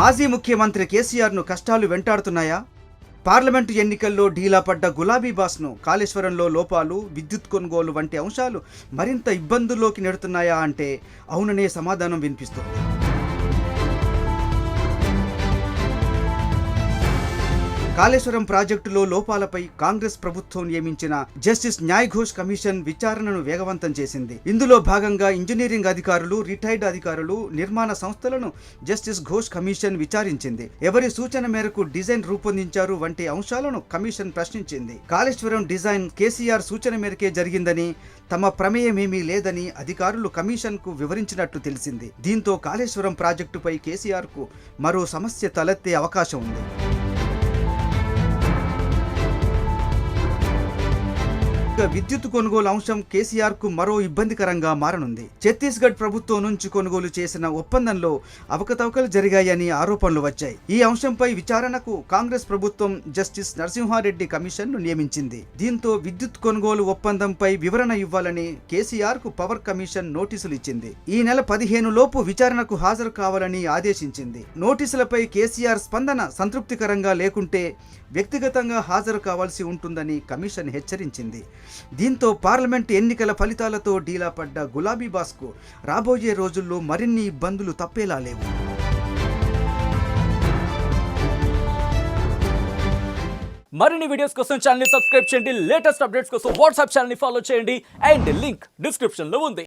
మాజీ ముఖ్యమంత్రి కేసీఆర్ను కష్టాలు వెంటాడుతున్నాయా? పార్లమెంటు ఎన్నికల్లో ఢీలా పడ్డ గులాబీ బాస్ను కాళేశ్వరంలో లోపాలు, విద్యుత్ కొనుగోలు వంటి అంశాలు మరింత ఇబ్బందుల్లోకి నెడుతున్నాయా అంటే అవుననే సమాధానం వినిపిస్తోంది. కాళేశ్వరం ప్రాజెక్టులో లోపాలపై కాంగ్రెస్ ప్రభుత్వం నియమించిన జస్టిస్ న్యాయ్ ఘోష్ కమిషన్ విచారణను వేగవంతం చేసింది. ఇందులో భాగంగా ఇంజనీరింగ్ అధికారులు, రిటైర్డ్ అధికారులు, నిర్మాణ సంస్థలను జస్టిస్ ఘోష్ కమిషన్ విచారించింది. ఎవరి సూచన మేరకు డిజైన్ రూపొందించారు వంటి అంశాలను కమిషన్ ప్రశ్నించింది. కాళేశ్వరం డిజైన్ కేసీఆర్ సూచన మేరకే జరిగిందని, తమ ప్రమేయమేమీ లేదని అధికారులు కమిషన్కు వివరించినట్టు తెలిసింది. దీంతో కాళేశ్వరం ప్రాజెక్టుపై కేసీఆర్కు మరో సమస్య తలెత్తే అవకాశం ఉంది. విద్యుత్ కొనుగోలు అంశం కేసీఆర్ కు మరో ఇబ్బందికరంగా మారనుంది. ఛత్తీస్గఢ్ ప్రభుత్వం నుంచి కొనుగోలు చేసిన ఒప్పందంలో అవకతవకలు జరిగాయని ఆరోపణలు వచ్చాయి. ఈ అంశంపై విచారణకు కాంగ్రెస్ ప్రభుత్వం జస్టిస్ నరసింహారెడ్డి కమిషన్ ను నియమించింది. దీంతో విద్యుత్ కొనుగోలు ఒప్పందంపై వివరణ ఇవ్వాలని కేసీఆర్ కు పవర్ కమిషన్ నోటీసులు ఇచ్చింది. ఈ నెల 15 లోపు విచారణకు హాజరు కావాలని ఆదేశించింది. నోటీసులపై కేసీఆర్ స్పందన సంతృప్తికరంగా లేకుంటే వ్యక్తిగతంగా హాజరు కావాల్సి ఉంటుందని కమిషన్ హెచ్చరించింది. దీంతో పార్లమెంట్ ఎన్నికల ఫలితాలతో ఢీలా పడ్డ గులాబీ బాస్కు రాబోయే రోజుల్లో మరిన్ని ఇబ్బందులు తప్పేలా లేవు. మరిన్ని వీడియోస్ కోసం ఛానల్ ని సబ్స్క్రైబ్ చేయండి. లేటెస్ట్ అప్డేట్స్ కోసం వాట్సాప్ ఛానల్ ని ఫాలో చేయండి. అండ్ లింక్ డిస్క్రిప్షన్ లో ఉంది.